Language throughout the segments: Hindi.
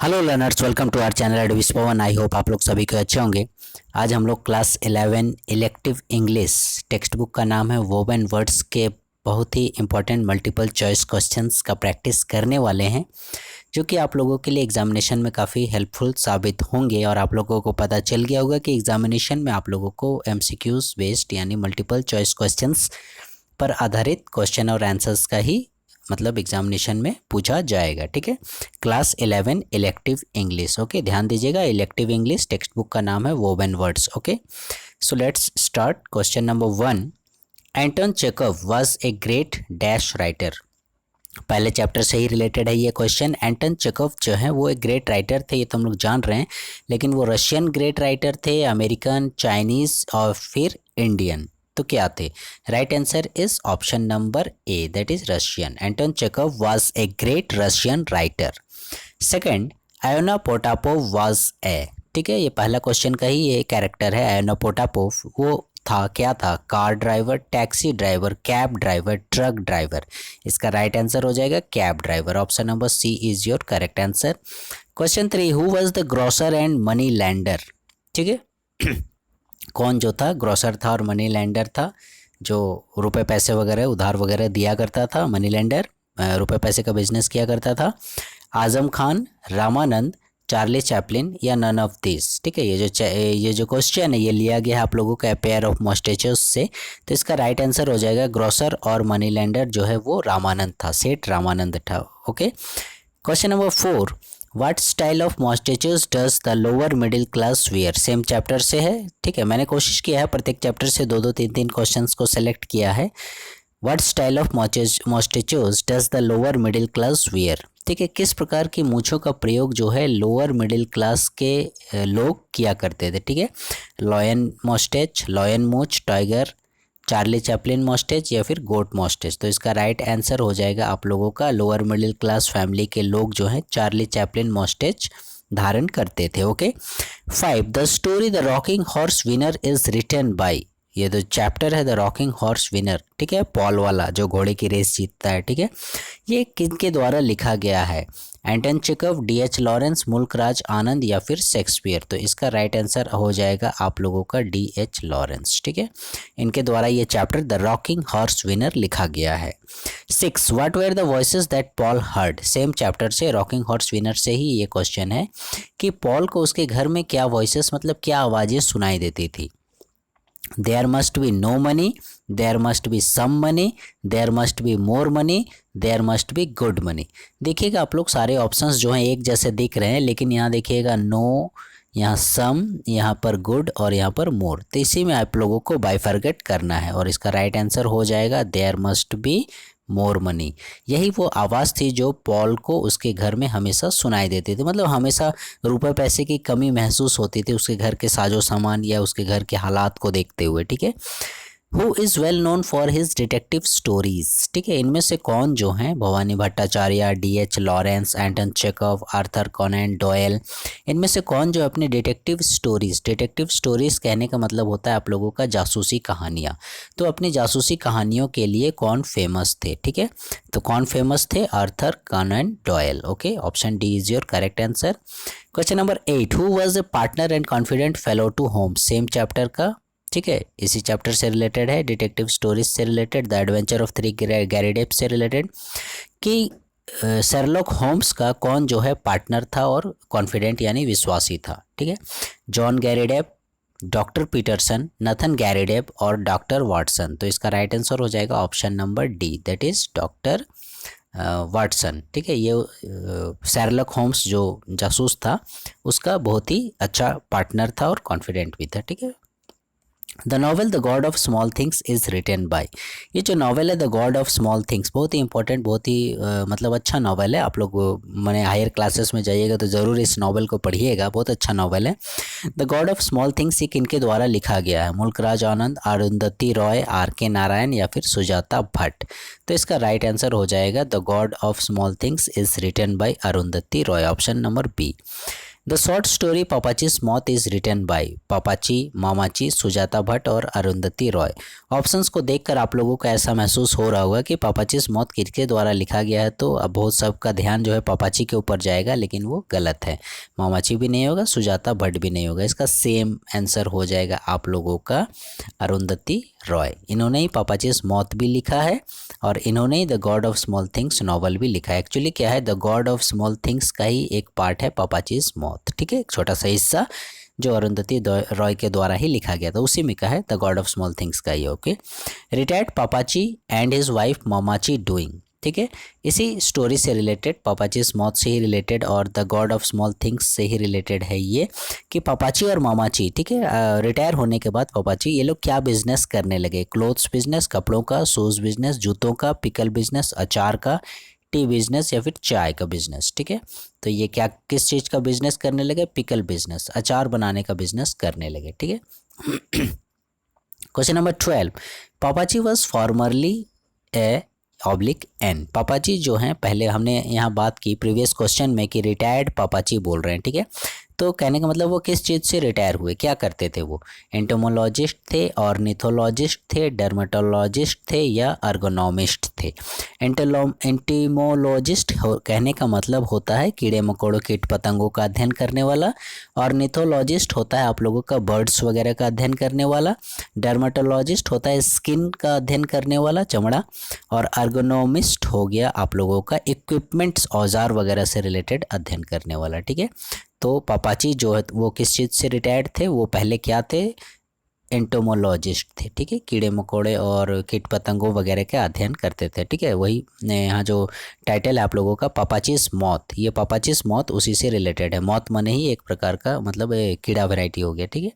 Hello learners, welcome to our channel advice Pawan. I hope आप लोग सभी को अच्छे होंगे। आज हम लोग class 11 elective English text book का नाम है वोवन वर्ड्स के बहुत ही इंपॉर्टेंट मल्टीपल चॉइस क्वेश्चंस का प्रैक्टिस करने वाले हैं, जो कि आप लोगों के लिए एग्जामिनेशन में काफ़ी हेल्पफुल साबित होंगे। और आप लोगों को पता चल गया होगा कि एग्जामिनेशन में आप लोगों को MCQs बेस्ड यानी मल्टीपल चॉइस क्वेश्चंस पर आधारित क्वेश्चन और आंसर्स का ही मतलब एग्जामिनेशन में पूछा जाएगा। ठीक है, क्लास 11 इलेक्टिव इंग्लिश। ओके, ध्यान दीजिएगा, इलेक्टिव इंग्लिश टेक्स्ट बुक का नाम है woven words. Okay, so let's start. Question number 1, Anton Chekhov was a great dash writer. पहले चैप्टर से ही रिलेटेड है ये क्वेश्चन। एंटन चेखव जो है वो एक ग्रेट राइटर थे, ये तो हम लोग जान रहे हैं, लेकिन वो रशियन ग्रेट राइटर थे, अमेरिकन, चाइनीज़ और फिर इंडियन। तो क्या थे? Right answer is option number A, that is Russian. Anton Chekhov was a great Russian writer. Second, Iona Potapov was a. ठीक है, ये पहला क्वेश्चन का ही ये कैरेक्टर है। आयोना पोटापोव वो था, क्या था? Car driver, taxi driver, cab driver, truck driver. इसका राइट आंसर हो जाएगा cab driver. Option number C is your correct answer. Question 3, who was the grocer and money lender. ठीक है कौन जो था? ग्रोसर था और मनी लैंडर था, जो रुपए पैसे वगैरह उधार वगैरह दिया करता था। मनी लैंडर रुपए पैसे का बिजनेस किया करता था। आजम खान, रामानंद, चार्ली चैपलिन या नन ऑफ दिस। ठीक है, ये जो क्वेश्चन है ये लिया गया है आप लोगों का पेयर ऑफ मॉस्टेचर्स से। तो इसका राइट आंसर हो जाएगा ग्रोसर और मनी लैंडर जो है वो रामानंद था, सेठ रामानंद था। Okay, question number 4, what style of moustaches does the lower middle class wear. Same chapter से है। ठीक है, मैंने कोशिश किया है प्रत्येक चैप्टर से दो दो तीन तीन क्वेश्चंस को सेलेक्ट किया है। What style of moustaches does the lower middle class wear. ठीक है, किस प्रकार की मूछों का प्रयोग जो है लोअर मिडिल क्लास के लोग किया करते थे। ठीक है, लॉयन मॉस्टेच, लॉयन मूछ, टाइगर, चार्ली चैपलिन मॉस्टेच या फिर गोट मॉस्टेच। तो इसका राइट आंसर हो जाएगा आप लोगों का लोअर मिडिल क्लास फैमिली के लोग जो हैं चार्ली चैपलिन मॉस्टेच धारण करते थे। Okay, 5, the story the rocking horse winner is written by. ये जो चैप्टर है द रॉकिंग हॉर्स विनर, ठीक है, पॉल वाला जो घोड़े की रेस जीतता है। ठीक है, ये किनके द्वारा लिखा गया है? एंटन चेखव, DH लॉरेंस, मुल्कराज आनंद या फिर शेक्सपियर। तो इसका राइट आंसर हो जाएगा आप लोगों का DH लॉरेंस। ठीक है, इनके द्वारा ये chapter the rocking horse winner लिखा गया है। 6, what were the voices that Paul heard. Same chapter से, रॉकिंग हॉर्स विनर से ही ये क्वेश्चन है कि पॉल को उसके घर में क्या वॉइसेस मतलब क्या आवाज़ें सुनाई देती थी। There must be no money, there must be some money, there must be more money, there must be good money। देखिएगा आप लोग सारे ऑप्शंस जो हैं एक जैसे दिख रहे हैं, लेकिन यहाँ देखिएगा नो, यहाँ सम, यहाँ पर गुड और यहाँ पर मोर। तो इसी में आप लोगों को बाइफरगेट करना है और इसका राइट आंसर हो जाएगा there must be more money. यही वो आवाज़ थी जो पॉल को उसके घर में हमेशा सुनाई देती थी, मतलब हमेशा रुपए पैसे की कमी महसूस होती थी उसके घर के साजो सामान या उसके घर के हालात को देखते हुए। ठीक है, who is well known for his detective stories. ठीक है, इनमें से कौन जो हैं? भवानी भट्टाचार्य, DH लॉरेंस, एंटन चेखव, आर्थर कॉनन डॉयल। इनमें से कौन जो अपने डिटेक्टिव स्टोरीज कहने का मतलब होता है आप लोगों का जासूसी कहानियाँ। तो अपनी जासूसी कहानियों के लिए कौन फेमस थे? ठीक है, तो कौन फेमस थे? Arthur Conan Doyle. Okay, option D is your correct answer. Question number 8, who was the partner and confident fellow to Holmes. Same chapter का, ठीक है, इसी चैप्टर से रिलेटेड है, डिटेक्टिव स्टोरीज से related, the adventure of 3 Gary से रिलेटेड, कि शेरलॉक होम्स का कौन जो है पार्टनर था और कॉन्फिडेंट यानी विश्वासी था। ठीक है, जॉन गैरीडेप, डॉक्टर पीटरसन, नथन गैरीडेप और डॉक्टर वाटसन। तो इसका राइट आंसर हो जाएगा option number D, that is doctor Watson. ठीक है, ये शेरलॉक होम्स जो जासूस था उसका बहुत ही अच्छा पार्टनर था और कॉन्फिडेंट भी था। ठीक है, the novel the God of small things is written by. ये जो नॉवल है the God of small things बहुत ही इंपॉर्टेंट, बहुत ही मतलब अच्छा नॉवल है। आप लोग मैंने हायर क्लासेस में जाइएगा तो ज़रूर इस नॉवल को पढ़िएगा, बहुत अच्छा नॉवल है। The God of small things ये किनके द्वारा लिखा गया है? मुल्कराज आनंद, अरुंधति रॉय, RK नारायण या फिर सुजाता भट्ट। तो इसका राइट आंसर हो जाएगा the God of small things is written by Arundhati Roy, option number B. The short story Papachi's moth is written bye पापाची, मामाची, सुजाता भट्ट और अरुंधति रॉय। ऑप्शंस को देखकर आप लोगों को ऐसा महसूस हो रहा होगा कि पापाचीज मौत किसके द्वारा लिखा गया है, तो अब बहुत सबका ध्यान जो है पापाची के ऊपर जाएगा, लेकिन वो गलत है। मामाची भी नहीं होगा, सुजाता भट्ट भी नहीं होगा। इसका सेम आंसर हो जाएगा आप लोगों का अरुंधति रॉय। इन्होंने ही पापाचीज मौत भी लिखा है और इन्होंने ही the God of small Things novel भी लिखा है। एक्चुअली क्या है, the God of small Things का ही एक पार्ट है पापाचीज मौत, ठीक है, एक छोटा सा हिस्सा जो अरुंधति रॉय के द्वारा ही लिखा गया था, उसी में का है the God of small Things का ही। Okay, retired Papachi and his wife Mammachi doing, ठीक है, इसी स्टोरी से रिलेटेड, पापाचीज मौत से ही रिलेटेड और the God of small Things से ही रिलेटेड है ये कि पापाची और मामाची, ठीक है, रिटायर होने के बाद पापाची ये लोग क्या बिजनेस करने लगे। क्लोथ्स बिजनेस, कपड़ों का, शूज़ बिजनेस, जूतों का, पिकल बिजनेस, अचार का, टी बिजनेस या फिर चाय का बिजनेस, ठीक है। तो ये क्या किस चीज़ का बिजनेस करने लगे, पिकल बिजनेस, अचार बनाने का बिजनेस करने लगे, ठीक है। Question number 12, Papachi was formerly a oblique N. Papaji जो हैं, पहले हमने यहाँ बात की प्रीवियस क्वेश्चन में कि रिटायर्ड पापाजी बोल रहे हैं, ठीक है। तो कहने का मतलब वो किस चीज़ से रिटायर हुए, क्या करते थे वो, एंटोमोलॉजिस्ट थे, ऑर्निथोलॉजिस्ट थे, डर्मेटोलॉजिस्ट थे या अर्गोनॉमिस्ट थे। एंटीमोलॉजिस्ट कहने का मतलब होता है कीड़े मकोड़ों कीट पतंगों का अध्ययन करने वाला। ऑर्निथोलॉजिस्ट होता है आप लोगों का बर्ड्स वगैरह का अध्ययन करने वाला। डर्मेटोलॉजिस्ट होता है स्किन का अध्ययन करने वाला, चमड़ा। और अर्गोनोमिस्ट हो गया आप लोगों का इक्विपमेंट्स, औजार वगैरह से रिलेटेड अध्ययन करने वाला, ठीक है। तो पापाची जो है वो किस चीज़ से रिटायर्ड थे, वो पहले क्या थे, एंटोमोलॉजिस्ट थे, ठीक है, कीड़े मकोड़े और कीट पतंगों वगैरह का अध्ययन करते थे, ठीक है। वही यहाँ जो टाइटल है आप लोगों का पापाचीज मौत, ये पापाचीज मौत उसी से रिलेटेड है। मौत माने ही एक प्रकार का मतलब कीड़ा वैरायटी हो गया, ठीक है।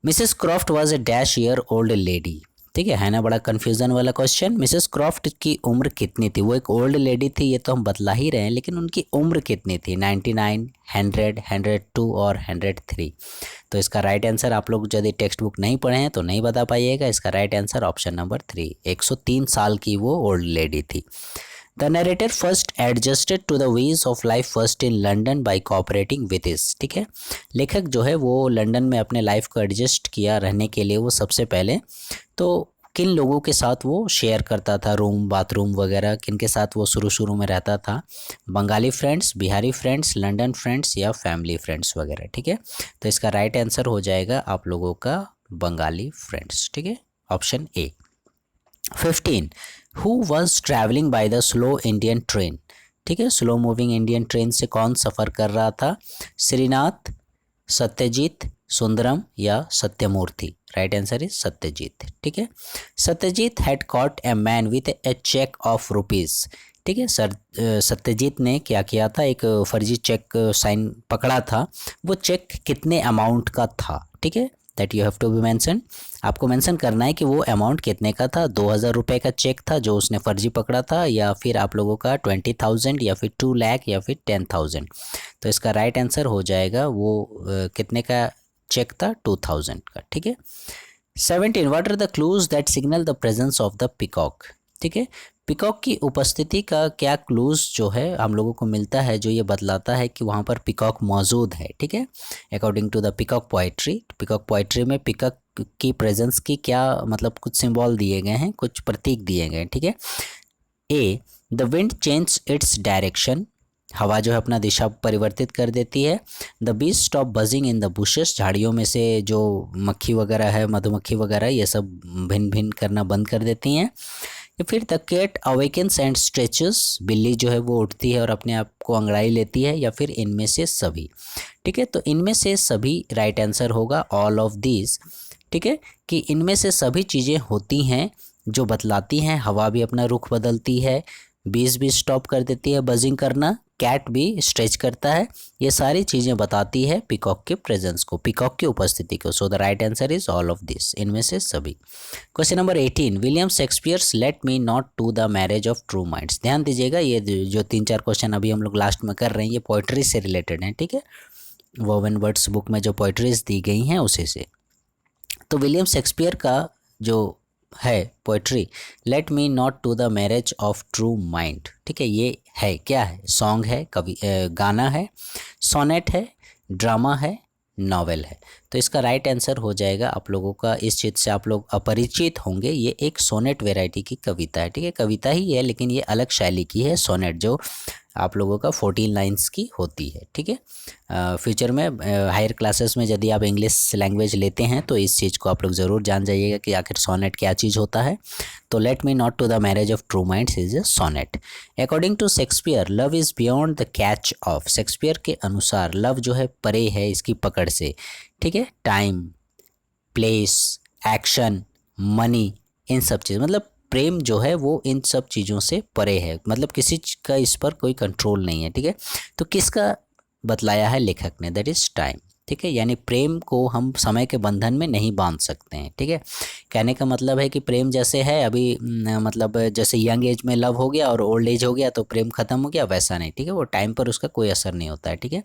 Mrs Croft was a dash year old lady, ठीक है ना, बड़ा कन्फ्यूज़न वाला क्वेश्चन। मिसेस क्रॉफ्ट की उम्र कितनी थी, वो एक ओल्ड लेडी थी, ये तो हम बतला ही रहे हैं, लेकिन उनकी उम्र कितनी थी, 99, 100, 102 और 103। तो इसका राइट आंसर, आप लोग यदि टेक्स्ट बुक नहीं पढ़े हैं तो नहीं बता पाइएगा, इसका राइट आंसर ऑप्शन नंबर 3, 103 साल की वो ओल्ड लेडी थी। The narrator first adjusted to the ways of life first in London by cooperating with his, ठीक है। लेखक जो है वो लंदन में अपने लाइफ को एडजस्ट किया रहने के लिए, वो सबसे पहले तो किन लोगों के साथ वो शेयर करता था, रूम बाथरूम वगैरह, किन के साथ वो शुरू में रहता था, Bengali friends, Bihari friends, London friends या फैमिली फ्रेंड्स वगैरह, ठीक है। तो इसका राइट आंसर हो जाएगा आप लोगों का बंगाली फ्रेंड्स, ठीक है, option A. 15, who was travelling by the slow Indian train, ठीक है, स्लो मूविंग इंडियन ट्रेन से कौन सफ़र कर रहा था, श्रीनाथ, सत्यजीत, सुंदरम या Satyamurthy. Right answer is Satyajit, ठीक है। Satyajit had caught a man with a cheque of rupees, ठीक है। सत्यजीत ने क्या किया था, एक फर्जी चेक साइन पकड़ा था, वो चेक कितने अमाउंट का था, ठीक है, that you have to be mention. आपको मेंशन करना है कि वो अमाउंट कितने का था, 2000 रुपये का चेक था जो उसने फर्जी पकड़ा था, या फिर आप लोगों का 20,000 या फिर 2 लाख या फिर 10,000। तो इसका राइट आंसर हो जाएगा वो कितने का चेक था, 2000 का, ठीक है। 17, what are the clues that signal the presence of the peacock, ठीक है। पिकॉक की उपस्थिति का क्या क्लूज जो है हम लोगों को मिलता है, जो ये बतलाता है कि वहाँ पर पिकॉक मौजूद है, ठीक है। According to the peacock poetry में पिकॉक की प्रेजेंस की क्या मतलब कुछ सिंबल दिए गए हैं, कुछ प्रतीक दिए गए हैं, ठीक है। A, the wind change its direction, हवा जो है अपना दिशा परिवर्तित कर देती है। The bees stop buzzing in the bushes, झाड़ियों में से जो मक्खी वगैरह है, मधुमक्खी वगैरह, ये सब भिन भिन करना बंद कर देती हैं। या फिर the cat awakens and stretches, बिल्ली जो है वो उठती है और अपने आप को अंगड़ाई लेती है, या फिर इनमें से सभी, ठीक है। तो इनमें से सभी राइट आंसर होगा, ऑल ऑफ दीज, ठीक है, कि इनमें से सभी चीज़ें होती हैं जो बतलाती हैं, हवा भी अपना रुख बदलती है, बीज भी स्टॉप कर देती है बजिंग करना, कैट भी स्ट्रेच करता है, ये सारी चीज़ें बताती है पिकॉक के प्रेजेंस को, पिकॉक की उपस्थिति को। So the right answer is all of this, इनमें से सभी। Question number 18, William Shakespeare's let me not to the marriage of true minds. ध्यान दीजिएगा, ये जो 3-4 क्वेश्चन अभी हम लोग लास्ट में कर रहे हैं ये पोइट्री से रिलेटेड हैं, ठीक है, वोवन वर्ड्स बुक में जो पोइट्रीज दी गई हैं उसी से। तो विलियम शेक्सपियर का जो है poetry, let me not to the marriage of true mind, ठीक है, ये है क्या है, सॉन्ग है, कवि गाना है। सोनेट है, ड्रामा है, नॉवेल है। तो इसका राइट आंसर हो जाएगा, आप लोगों का इस चीज़ से आप लोग अपरिचित होंगे, ये एक सोनेट वैरायटी की कविता है। ठीक है, कविता ही है लेकिन ये अलग शैली की है सोनेट, जो आप लोगों का 14 लाइंस की होती है। ठीक है, फ्यूचर में हायर क्लासेस में यदि आप इंग्लिश लैंग्वेज लेते हैं तो इस चीज़ को आप लोग ज़रूर जान जाइएगा कि आखिर सोनेट क्या चीज़ होता है। तो let me not to the marriage of true minds is a sonnet. According to Shakespeare love is beyond the catch of. Shakespeare के अनुसार लव जो है परे है इसकी पकड़ से। ठीक है, टाइम, प्लेस, एक्शन, मनी, इन सब चीज़, मतलब प्रेम जो है वो इन सब चीज़ों से परे है, मतलब किसी का इस पर कोई कंट्रोल नहीं है। ठीक है, तो किसका बतलाया है लेखक ने, दैट इज़ टाइम। ठीक है, यानी प्रेम को हम समय के बंधन में नहीं बांध सकते हैं। ठीक है, कहने का मतलब है कि प्रेम जैसे है अभी मतलब जैसे यंग एज में लव हो गया और ओल्ड एज हो गया तो प्रेम ख़त्म हो गया, वैसा नहीं। ठीक है, वो टाइम पर उसका कोई असर नहीं होता है। ठीक है,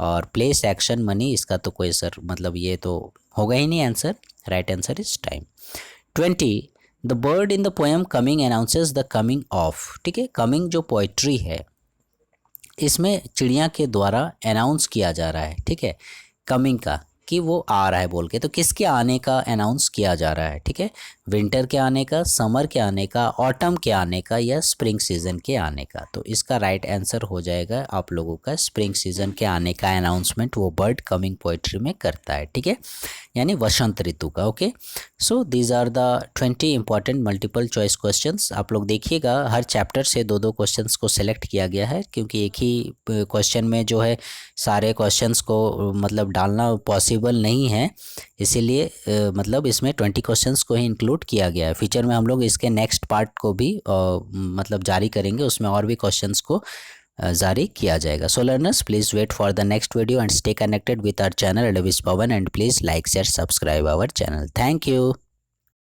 और प्लेस, एक्शन, मनी, इसका तो कोई असर, मतलब ये तो होगा ही नहीं answer. Right answer is time. 20, the bird in the poem coming announces the coming of. ठीक है, कमिंग जो पोइट्री है इसमें चिड़िया के द्वारा अनाउंस किया जा रहा है। ठीक है, कमिंग का, कि वो आ रहा है बोल के, तो किसके आने का अनाउंस किया जा रहा है। ठीक है, विंटर के आने का, समर के आने का, ऑटम के आने का, या स्प्रिंग सीजन के आने का। तो इसका राइट आंसर हो जाएगा आप लोगों का स्प्रिंग सीजन के आने का अनाउंसमेंट वो बर्ड कमिंग पोइट्री में करता है। ठीक है, यानी वसंत ऋतु का। Okay, so these are the 20 important multiple choice questions. आप लोग देखिएगा हर चैप्टर से दो दो क्वेश्चंस को सेलेक्ट किया गया है, क्योंकि एक ही क्वेश्चन में जो है सारे क्वेश्चंस को मतलब डालना पॉसिबल नहीं है, इसीलिए मतलब इसमें 20 क्वेश्चंस को ही इंक्लूड किया गया है। फ्यूचर में हम लोग इसके नेक्स्ट पार्ट को भी मतलब जारी करेंगे, उसमें और भी क्वेश्चंस को जारी किया जाएगा। So learners, please wait for the next video and stay connected with our channel advice Pawan, and please like share subscribe our channel. Thank you.